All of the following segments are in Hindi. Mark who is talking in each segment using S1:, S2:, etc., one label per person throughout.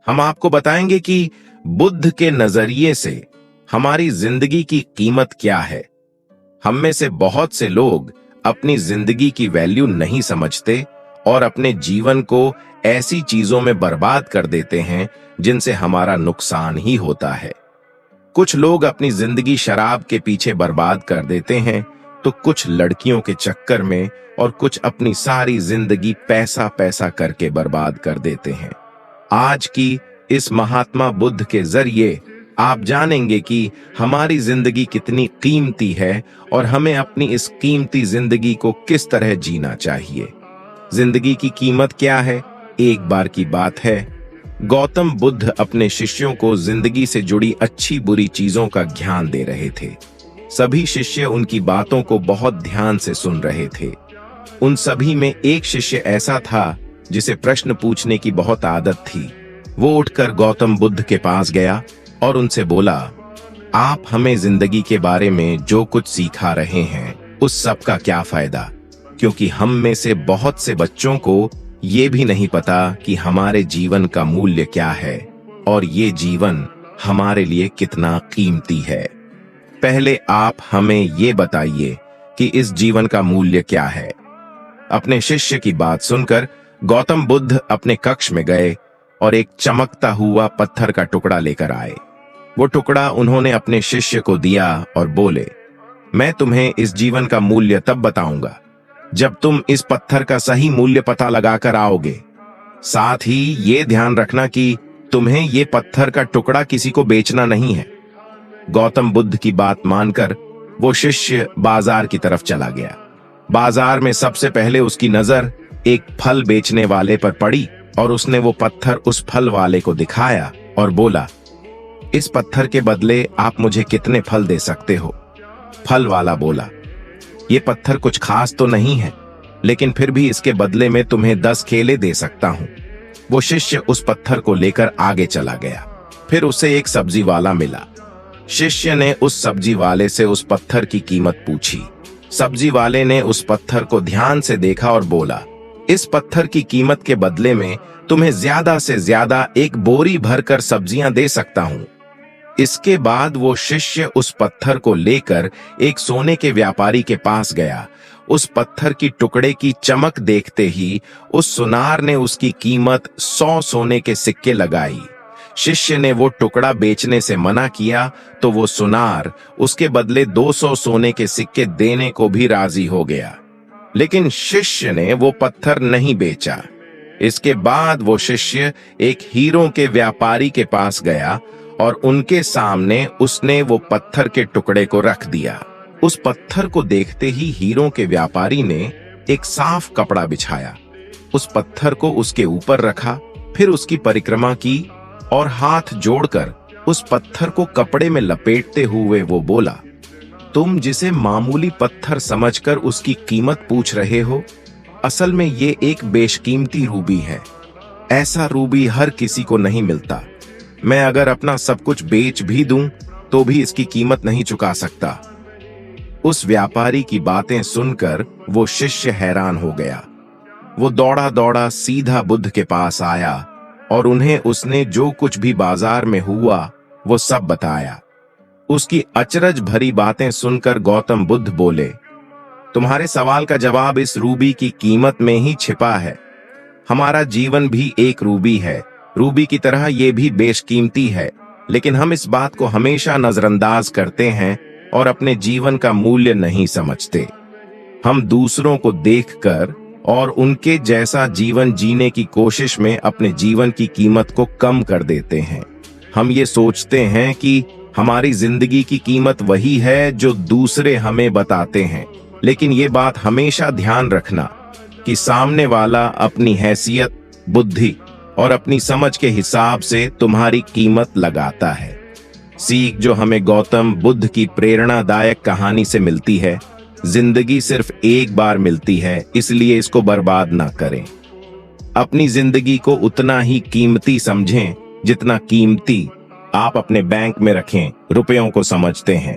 S1: हम आपको बताएंगे कि बुद्ध के नजरिए से हमारी जिंदगी की कीमत क्या है। हम में से बहुत से लोग अपनी जिंदगी की वैल्यू नहीं समझते और अपने जीवन को ऐसी चीजों में बर्बाद कर देते हैं जिनसे हमारा नुकसान ही होता है। कुछ लोग अपनी जिंदगी शराब के पीछे बर्बाद कर देते हैं, तो कुछ लड़कियों के चक्कर में और कुछ अपनी सारी जिंदगी पैसा पैसा करके बर्बाद कर देते हैं। आज की इस महात्मा बुद्ध के जरिए आप जानेंगे कि हमारी जिंदगी कितनी कीमती है और हमें अपनी इस कीमती जिंदगी को किस तरह जीना चाहिए। जिंदगी की कीमत क्या है? एक बार की बात है, गौतम बुद्ध अपने शिष्यों को जिंदगी से जुड़ी अच्छी बुरी चीजों का ज्ञान दे रहे थे। सभी शिष्य उनकी बातों को बहुत ध्यान से सुन रहे थे। उन सभी में एक शिष्य ऐसा था जिसे प्रश्न पूछने की बहुत आदत थी। वो उठकर गौतम बुद्ध के पास गया और उनसे बोला, आप हमें जिंदगी के बारे में जो कुछ सिखा रहे हैं उस सब का क्या फायदा, क्योंकि हम में से बहुत से बच्चों को ये भी नहीं पता कि हमारे जीवन का मूल्य क्या है और ये जीवन हमारे लिए कितना कीमती है। पहले आप हमें ये बताइए कि इस जीवन का मूल्य क्या है। अपने शिष्य की बात सुनकर गौतम बुद्ध अपने कक्ष में गए और एक चमकता हुआ पत्थर का टुकड़ा लेकर आए। वो टुकड़ा उन्होंने अपने शिष्य को दिया और बोले, मैं तुम्हें इस जीवन का मूल्य तब बताऊंगा जब तुम इस पत्थर का सही मूल्य पता लगाकर आओगे। साथ ही ये ध्यान रखना कि तुम्हें ये पत्थर का टुकड़ा किसी को बेचना नहीं है। गौतम बुद्ध की बात मानकर वो शिष्य बाजार की तरफ चला गया। बाजार में सबसे पहले उसकी नजर एक फल बेचने वाले पर पड़ी और उसने वो पत्थर उस फल वाले को दिखाया और बोला, इस पत्थर के बदले आप मुझे कितने फल दे सकते हो? फल वाला बोला, ये पत्थर कुछ खास तो नहीं है, लेकिन फिर भी इसके बदले में तुम्हें 10 केले दे सकता हूं। वो शिष्य उस पत्थर को लेकर आगे चला गया। फिर उसे एक सब्जी वाला मिला। शिष्य ने उस सब्जी वाले से उस पत्थर की कीमत पूछी। सब्जी वाले ने उस पत्थर को ध्यान से देखा और बोला, इस पत्थर की कीमत के बदले में तुम्हें ज्यादा से ज्यादा एक बोरी भरकर सब्जियां दे सकता हूं। इसके बाद वो शिष्य उस पत्थर को लेकर एक सोने के व्यापारी के पास गया। उस पत्थर की टुकड़े की चमक देखते ही उस सुनार ने उसकी कीमत 100 सोने के सिक्के लगाई। शिष्य ने वो टुकड़ा बेचने से मना किया तो वो सुनार उसके बदले 200 सोने के सिक्के देने को भी राजी हो गया, लेकिन शिष्य ने वो पत्थर नहीं बेचा। इसके बाद वो शिष्य एक हीरों के व्यापारी के पास गया और उनके सामने उसने वो पत्थर के टुकड़े को रख दिया। उस पत्थर को देखते ही हीरों के व्यापारी ने एक साफ कपड़ा बिछाया, उस पत्थर को उसके ऊपर रखा, फिर उसकी परिक्रमा की और हाथ जोड़कर उस पत्थर को कपड़े में लपेटते हुए वो बोला, तुम जिसे मामूली पत्थर समझकर उसकी कीमत पूछ रहे हो, असल में ये एक बेशकीमती रूबी है। ऐसा रूबी हर किसी को नहीं मिलता। मैं अगर अपना सब कुछ बेच भी दूं तो भी इसकी कीमत नहीं चुका सकता। उस व्यापारी की बातें सुनकर वो शिष्य हैरान हो गया। वो दौड़ा दौड़ा सीधा बुद्ध के पास आया और उन्हें उसने जो कुछ भी बाजार में हुआ वो सब बताया। उसकी अचरज भरी बातें सुनकर गौतम बुद्ध बोले, तुम्हारे सवाल का जवाब इस रूबी की कीमत में ही छिपा है। हमारा जीवन भी एक रूबी है, रूबी की तरह ये भी बेशकीमती है, लेकिन हम इस बात को हमेशा नजरअंदाज करते हैं और अपने जीवन का मूल्य नहीं समझते। हम दूसरों को देखकर और उनके जैसा जीवन जीने की कोशिश में अपने जीवन की कीमत को कम कर देते हैं। हम ये सोचते हैं कि हमारी जिंदगी की कीमत वही है जो दूसरे हमें बताते हैं, लेकिन ये बात हमेशा ध्यान रखना कि सामने वाला अपनी हैसियत, बुद्धि और अपनी समझ के हिसाब से तुम्हारी कीमत लगाता है। सीख जो हमें गौतम बुद्ध की प्रेरणादायक कहानी से मिलती है, जिंदगी सिर्फ एक बार मिलती है, इसलिए इसको बर्बाद ना करें। अपनी जिंदगी को उतना ही कीमती समझें जितना कीमती आप अपने बैंक में रखें रुपयों को समझते हैं।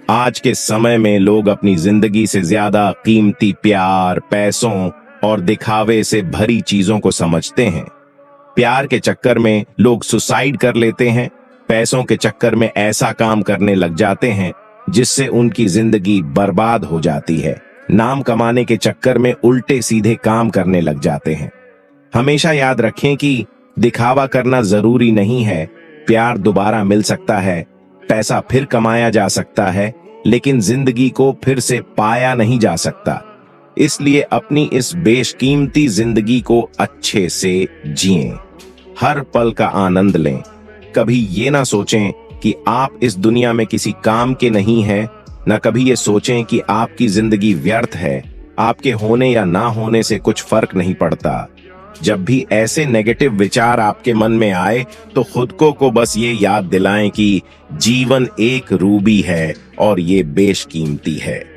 S1: आज के समय में लोग अपनी जिंदगी से ज्यादा कीमती प्यार, पैसों और दिखावे से भरी चीजों को समझते हैं। प्यार के चक्कर में लोग सुसाइड कर लेते हैं, पैसों के चक्कर में ऐसा काम करने लग जाते हैं जिससे उनकी जिंदगी बर्बाद हो जाती है, नाम कमाने के चक्कर में उल्टे सीधे काम करने लग जाते हैं। हमेशा याद रखें कि दिखावा करना जरूरी नहीं है। प्यार दोबारा मिल सकता है, पैसा फिर कमाया जा सकता है, लेकिन जिंदगी को फिर से पाया नहीं जा सकता। इसलिए अपनी इस बेशकीमती जिंदगी को अच्छे से जिएं, हर पल का आनंद लें। कभी ये ना सोचें कि आप इस दुनिया में किसी काम के नहीं हैं, न कभी ये सोचें कि आपकी जिंदगी व्यर्थ है। आपके होने या ना होने से कुछ फर्क नहीं पड़ता। जब भी ऐसे नेगेटिव विचार आपके मन में आए तो खुद को बस ये याद दिलाएं कि जीवन एक रूबी है और ये बेशकीमती है।